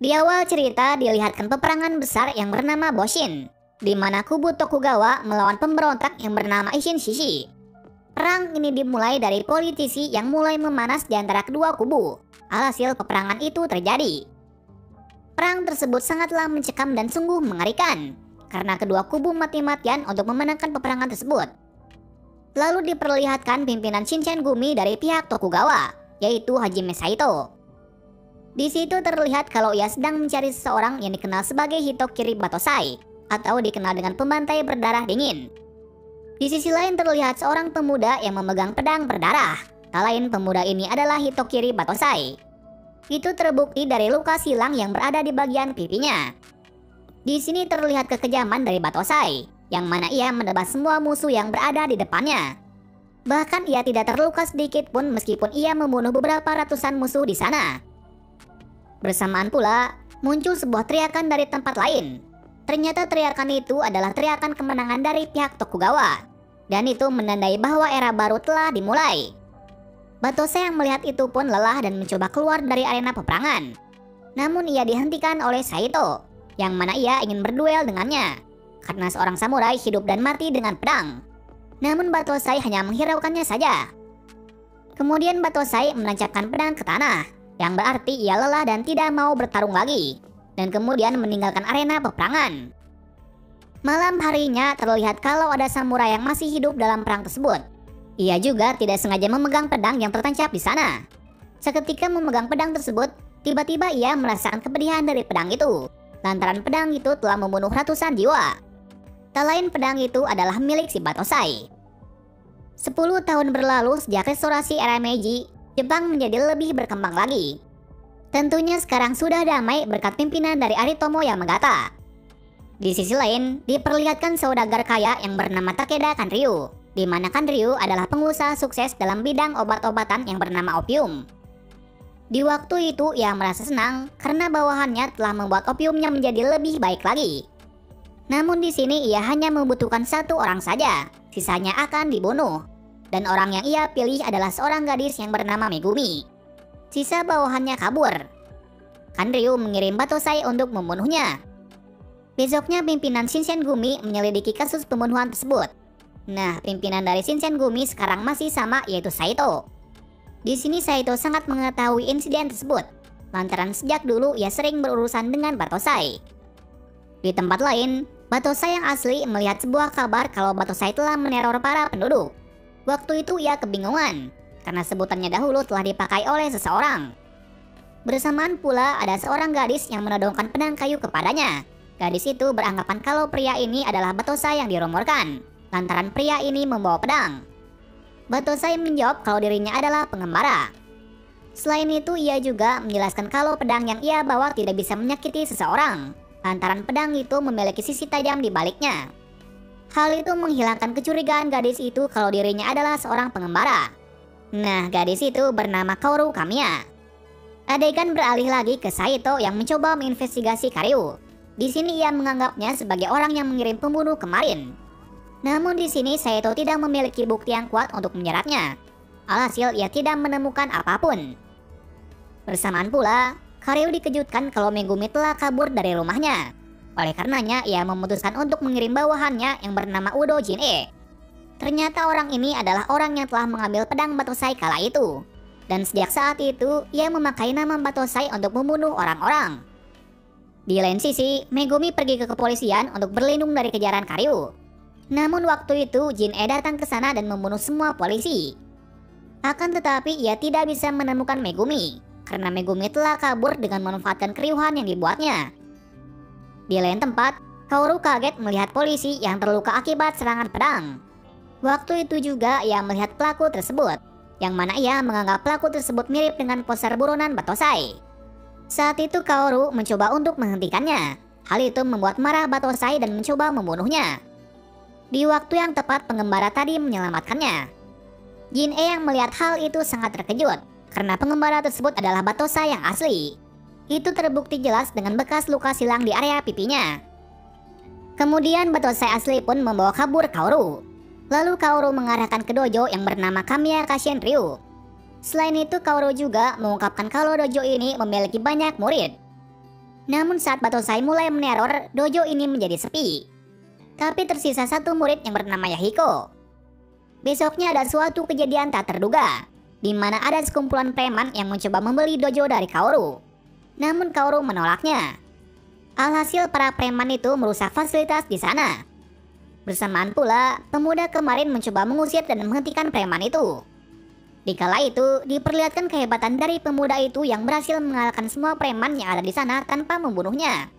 Di awal cerita dilihatkan peperangan besar yang bernama Boshin, di mana kubu Tokugawa melawan pemberontak yang bernama Isshin Shishi. Perang ini dimulai dari politisi yang mulai memanas di antara kedua kubu. Alhasil peperangan itu terjadi. Perang tersebut sangatlah mencekam dan sungguh mengerikan, karena kedua kubu mati-matian untuk memenangkan peperangan tersebut. Lalu diperlihatkan pimpinan Shinsengumi dari pihak Tokugawa, yaitu Hajime Saito. Di situ terlihat kalau ia sedang mencari seseorang yang dikenal sebagai Hitokiri Batosai, atau dikenal dengan pembantai berdarah dingin. Di sisi lain terlihat seorang pemuda yang memegang pedang berdarah. Tak lain pemuda ini adalah Hitokiri Batosai. Itu terbukti dari luka silang yang berada di bagian pipinya. Di sini terlihat kekejaman dari Batosai, yang mana ia menebas semua musuh yang berada di depannya. Bahkan ia tidak terluka sedikit pun meskipun ia membunuh beberapa ratusan musuh di sana. Bersamaan pula, muncul sebuah teriakan dari tempat lain. Ternyata teriakan itu adalah teriakan kemenangan dari pihak Tokugawa. Dan itu menandai bahwa era baru telah dimulai. Batosai yang melihat itu pun lelah dan mencoba keluar dari arena peperangan. Namun ia dihentikan oleh Saito, yang mana ia ingin berduel dengannya. Karena seorang samurai hidup dan mati dengan pedang. Namun Batosai hanya menghiraukannya saja. Kemudian Batosai menancapkan pedang ke tanah, yang berarti ia lelah dan tidak mau bertarung lagi, dan kemudian meninggalkan arena peperangan. Malam harinya terlihat kalau ada samurai yang masih hidup dalam perang tersebut. Ia juga tidak sengaja memegang pedang yang tertancap di sana. Seketika memegang pedang tersebut, tiba-tiba ia merasakan kepedihan dari pedang itu, lantaran pedang itu telah membunuh ratusan jiwa. Tak lain pedang itu adalah milik si Batosai. 10 tahun berlalu sejak restorasi era Meiji, Jepang menjadi lebih berkembang lagi. Tentunya sekarang sudah damai berkat pimpinan dari Aritomo Yamagata. Di sisi lain, diperlihatkan saudagar kaya yang bernama Takeda Kanryu, di mana Kanryu adalah pengusaha sukses dalam bidang obat-obatan yang bernama opium. Di waktu itu ia merasa senang karena bawahannya telah membuat opiumnya menjadi lebih baik lagi. Namun di sini ia hanya membutuhkan satu orang saja, sisanya akan dibunuh. Dan orang yang ia pilih adalah seorang gadis yang bernama Megumi. Sisa bawahannya kabur. Kanryu mengirim Batosai untuk membunuhnya. Besoknya pimpinan Shinsengumi menyelidiki kasus pembunuhan tersebut. Nah, pimpinan dari Shinsengumi sekarang masih sama, yaitu Saito. Di sini Saito sangat mengetahui insiden tersebut, lantaran sejak dulu ia sering berurusan dengan Batosai. Di tempat lain, Batosai yang asli melihat sebuah kabar kalau Batosai telah meneror para penduduk. Waktu itu ia kebingungan, karena sebutannya dahulu telah dipakai oleh seseorang. Bersamaan pula ada seorang gadis yang menodongkan pedang kayu kepadanya. Gadis itu beranggapan kalau pria ini adalah Batosai yang dirumorkan, lantaran pria ini membawa pedang. Batosai menjawab kalau dirinya adalah pengembara. Selain itu ia juga menjelaskan kalau pedang yang ia bawa tidak bisa menyakiti seseorang, lantaran pedang itu memiliki sisi tajam di baliknya. Hal itu menghilangkan kecurigaan gadis itu kalau dirinya adalah seorang pengembara. Nah, gadis itu bernama Kaoru Kamiya. Adegan beralih lagi ke Saito yang mencoba menginvestigasi Karyu. Di sini ia menganggapnya sebagai orang yang mengirim pembunuh kemarin. Namun di sini Saito tidak memiliki bukti yang kuat untuk menyeratnya. Alhasil ia tidak menemukan apapun. Bersamaan pula, Karyu dikejutkan kalau Megumi telah kabur dari rumahnya. Oleh karenanya ia memutuskan untuk mengirim bawahannya yang bernama Udo Jin-e. Ternyata orang ini adalah orang yang telah mengambil pedang Batosai kala itu. Dan sejak saat itu ia memakai nama Batosai untuk membunuh orang-orang. Di lain sisi, Megumi pergi ke kepolisian untuk berlindung dari kejaran Karyu. Namun waktu itu Jin-e datang ke sana dan membunuh semua polisi. Akan tetapi ia tidak bisa menemukan Megumi, karena Megumi telah kabur dengan memanfaatkan keriuhan yang dibuatnya. Di lain tempat, Kaoru kaget melihat polisi yang terluka akibat serangan pedang. Waktu itu juga ia melihat pelaku tersebut, yang mana ia menganggap pelaku tersebut mirip dengan poster buronan Batosai. Saat itu Kaoru mencoba untuk menghentikannya. Hal itu membuat marah Batosai dan mencoba membunuhnya. Di waktu yang tepat pengembara tadi menyelamatkannya. Jin-e yang melihat hal itu sangat terkejut, karena pengembara tersebut adalah Batosai yang asli. Itu terbukti jelas dengan bekas luka silang di area pipinya. Kemudian Batosai asli pun membawa kabur Kaoru. Lalu Kaoru mengarahkan ke dojo yang bernama Kamiya Namun saat Batosai mulai meneror, dojo ini menjadi sepi. Tapi tersisa satu murid yang bernama Yahiko. Besoknya ada suatu kejadian tak terduga, di mana ada sekumpulan preman yang mencoba membeli dojo dari Kaoru. Namun Kaoru menolaknya. Alhasil para preman itu merusak fasilitas di sana. Bersamaan pula, pemuda kemarin mencoba mengusir dan menghentikan preman itu. Dikala itu, diperlihatkan kehebatan dari pemuda itu yang berhasil mengalahkan semua preman yang ada di sana tanpa membunuhnya.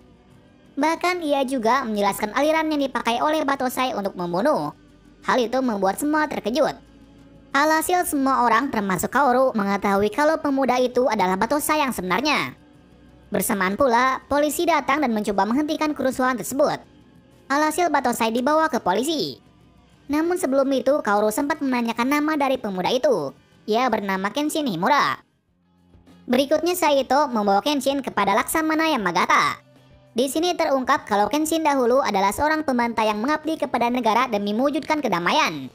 Bahkan ia juga menjelaskan aliran yang dipakai oleh Batosai untuk membunuh. Hal itu membuat semua terkejut. Alhasil semua orang termasuk Kaoru mengetahui kalau pemuda itu adalah Batosai yang sebenarnya. Bersamaan pula, polisi datang dan mencoba menghentikan kerusuhan tersebut. Alhasil Batosai dibawa ke polisi. Namun sebelum itu Kaoru sempat menanyakan nama dari pemuda itu. Ia bernama Kenshin Himura. Berikutnya Saito membawa Kenshin kepada Laksamana Yamagata. Di sini terungkap kalau Kenshin dahulu adalah seorang pembantai yang mengabdi kepada negara demi mewujudkan kedamaian.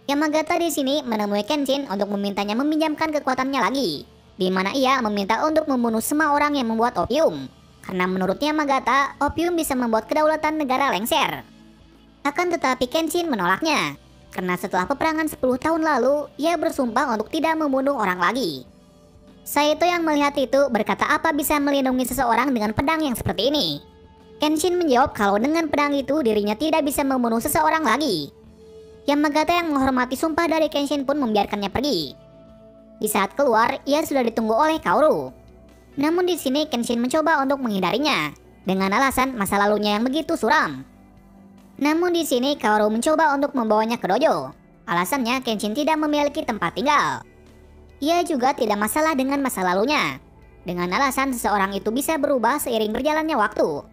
Yamagata di sini menemui Kenshin untuk memintanya meminjamkan kekuatannya lagi, di mana ia meminta untuk membunuh semua orang yang membuat opium. Karena menurut Yamagata, opium bisa membuat kedaulatan negara lengser. Akan tetapi Kenshin menolaknya. Karena setelah peperangan 10 tahun lalu, ia bersumpah untuk tidak membunuh orang lagi. Saito yang melihat itu berkata apa bisa melindungi seseorang dengan pedang yang seperti ini. Kenshin menjawab kalau dengan pedang itu dirinya tidak bisa membunuh seseorang lagi. Yamagata yang menghormati sumpah dari Kenshin pun membiarkannya pergi. Di saat keluar, ia sudah ditunggu oleh Kaoru. Namun di sini Kenshin mencoba untuk menghindarinya dengan alasan masa lalunya yang begitu suram. Namun di sini Kaoru mencoba untuk membawanya ke dojo. Alasannya Kenshin tidak memiliki tempat tinggal. Ia juga tidak masalah dengan masa lalunya, dengan alasan seseorang itu bisa berubah seiring berjalannya waktu.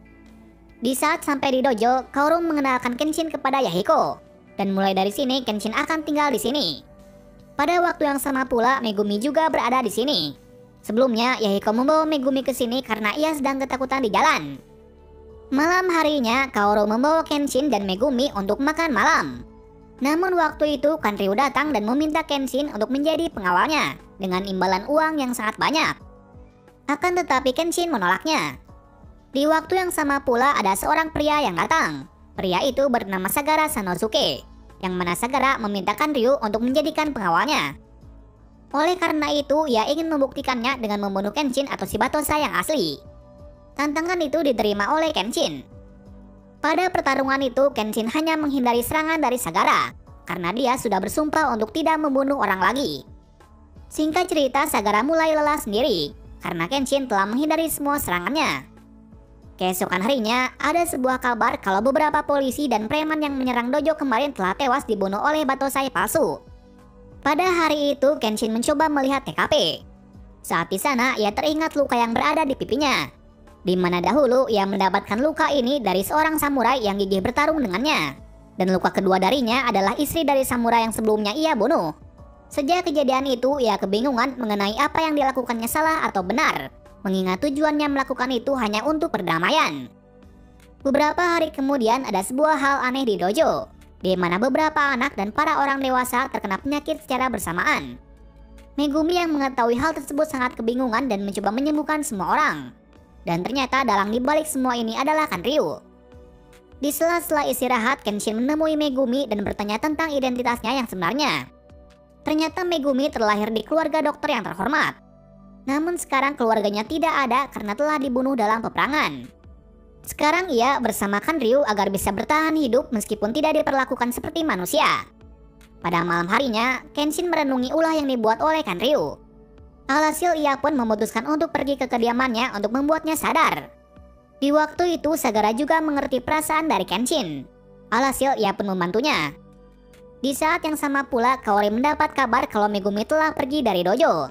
Di saat sampai di dojo, Kaoru mengenalkan Kenshin kepada Yahiko, dan mulai dari sini Kenshin akan tinggal di sini. Pada waktu yang sama pula Megumi juga berada di sini. Sebelumnya Yahiko membawa Megumi ke sini karena ia sedang ketakutan di jalan. Malam harinya, Kaoru membawa Kenshin dan Megumi untuk makan malam. Namun waktu itu Kanryu datang dan meminta Kenshin untuk menjadi pengawalnya dengan imbalan uang yang sangat banyak. Akan tetapi Kenshin menolaknya. Di waktu yang sama pula ada seorang pria yang datang. Pria itu bernama Sagara Sanosuke, yang mana Sagara meminta Kanryu untuk menjadikan pengawalnya. Oleh karena itu, ia ingin membuktikannya dengan membunuh Kenshin atau si Batosai yang asli. Tantangan itu diterima oleh Kenshin. Pada pertarungan itu, Kenshin hanya menghindari serangan dari Sagara, karena dia sudah bersumpah untuk tidak membunuh orang lagi. Singkat cerita, Sagara mulai lelah sendiri, karena Kenshin telah menghindari semua serangannya. Keesokan harinya, ada sebuah kabar kalau beberapa polisi dan preman yang menyerang dojo kemarin telah tewas dibunuh oleh Batosai palsu. Pada hari itu, Kenshin mencoba melihat TKP. Saat di sana, ia teringat luka yang berada di pipinya, di mana dahulu ia mendapatkan luka ini dari seorang samurai yang gigih bertarung dengannya. Dan luka kedua darinya adalah istri dari samurai yang sebelumnya ia bunuh. Sejak kejadian itu, ia kebingungan mengenai apa yang dilakukannya salah atau benar, mengingat tujuannya melakukan itu hanya untuk perdamaian. Beberapa hari kemudian ada sebuah hal aneh di dojo, di mana beberapa anak dan para orang dewasa terkena penyakit secara bersamaan. Megumi yang mengetahui hal tersebut sangat kebingungan dan mencoba menyembuhkan semua orang. Dan ternyata dalang dibalik semua ini adalah Kanryu. Di sela-sela istirahat, Kenshin menemui Megumi dan bertanya tentang identitasnya yang sebenarnya. Ternyata Megumi terlahir di keluarga dokter yang terhormat. Namun sekarang keluarganya tidak ada karena telah dibunuh dalam peperangan. Sekarang ia bersama Kanryu agar bisa bertahan hidup meskipun tidak diperlakukan seperti manusia. Pada malam harinya, Kenshin merenungi ulah yang dibuat oleh Kanryu. Alhasil ia pun memutuskan untuk pergi ke kediamannya untuk membuatnya sadar. Di waktu itu Sagara juga mengerti perasaan dari Kenshin. Alhasil ia pun membantunya. Di saat yang sama pula Kaori mendapat kabar kalau Megumi telah pergi dari dojo.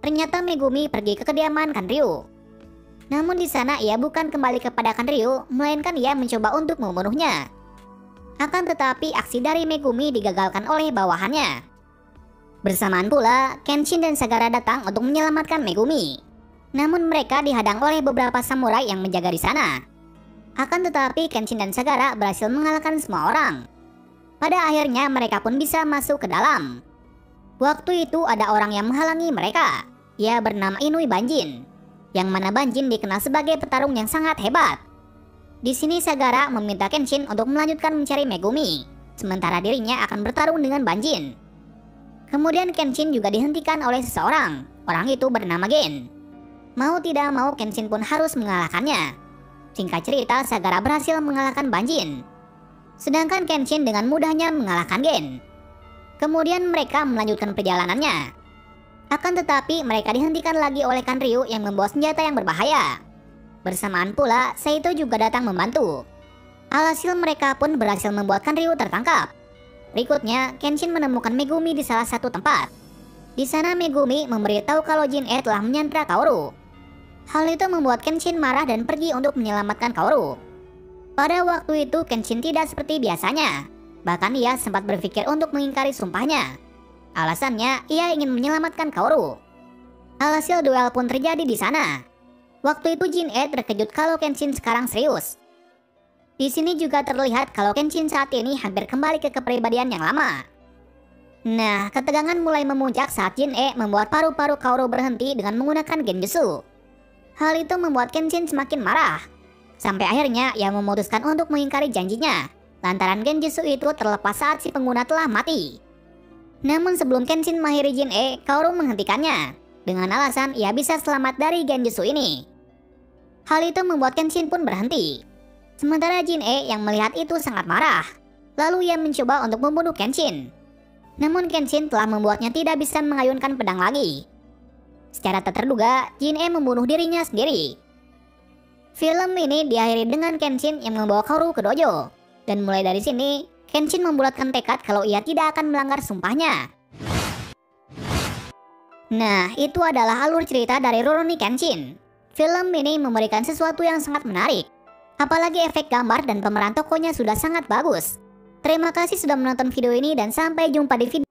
Ternyata Megumi pergi ke kediaman Kanryu. Namun di sana ia bukan kembali kepada Kanryu, melainkan ia mencoba untuk membunuhnya. Akan tetapi aksi dari Megumi digagalkan oleh bawahannya. Bersamaan pula, Kenshin dan Sagara datang untuk menyelamatkan Megumi. Namun mereka dihadang oleh beberapa samurai yang menjaga di sana. Akan tetapi Kenshin dan Sagara berhasil mengalahkan semua orang. Pada akhirnya mereka pun bisa masuk ke dalam. Waktu itu ada orang yang menghalangi mereka. Ia bernama Inui Banjin. yang mana Banjin dikenal sebagai petarung yang sangat hebat. Di sini Sagara meminta Kenshin untuk melanjutkan mencari Megumi, sementara dirinya akan bertarung dengan Banjin. Kemudian Kenshin juga dihentikan oleh seseorang, orang itu bernama Gen. Mau tidak mau Kenshin pun harus mengalahkannya. Singkat cerita, Sagara berhasil mengalahkan Banjin, sedangkan Kenshin dengan mudahnya mengalahkan Gen. Kemudian mereka melanjutkan perjalanannya. Akan tetapi mereka dihentikan lagi oleh Kanryu yang membawa senjata yang berbahaya. Bersamaan pula, Saito juga datang membantu. Alhasil mereka pun berhasil membuat Kanryu tertangkap. Berikutnya, Kenshin menemukan Megumi di salah satu tempat. Di sana Megumi memberitahu kalau Jin-e telah menyandra Kaoru. Hal itu membuat Kenshin marah dan pergi untuk menyelamatkan Kaoru. Pada waktu itu Kenshin tidak seperti biasanya. Bahkan ia sempat berpikir untuk mengingkari sumpahnya. Alasannya, ia ingin menyelamatkan Kaoru. Alhasil duel pun terjadi di sana. Waktu itu Jin-e terkejut kalau Kenshin sekarang serius. Di sini juga terlihat kalau Kenshin saat ini hampir kembali ke kepribadian yang lama. Nah, ketegangan mulai memuncak saat Jin-e membuat paru-paru Kaoru berhenti dengan menggunakan genjutsu. Hal itu membuat Kenshin semakin marah. Sampai akhirnya ia memutuskan untuk mengingkari janjinya, lantaran genjutsu itu terlepas saat si pengguna telah mati. Namun sebelum Kenshin mengakhiri Jin-e, Kaoru menghentikannya dengan alasan ia bisa selamat dari genjutsu ini. Hal itu membuat Kenshin pun berhenti. Sementara Jin-e yang melihat itu sangat marah. Lalu ia mencoba untuk membunuh Kenshin. Namun Kenshin telah membuatnya tidak bisa mengayunkan pedang lagi. Secara tak terduga, Jin-e membunuh dirinya sendiri. Film ini diakhiri dengan Kenshin yang membawa Kaoru ke dojo. Dan mulai dari sini, Kenshin membulatkan tekad kalau ia tidak akan melanggar sumpahnya. Nah, itu adalah alur cerita dari Rurouni Kenshin. Film ini memberikan sesuatu yang sangat menarik. Apalagi efek gambar dan pemeran tokohnya sudah sangat bagus. Terima kasih sudah menonton video ini dan sampai jumpa di video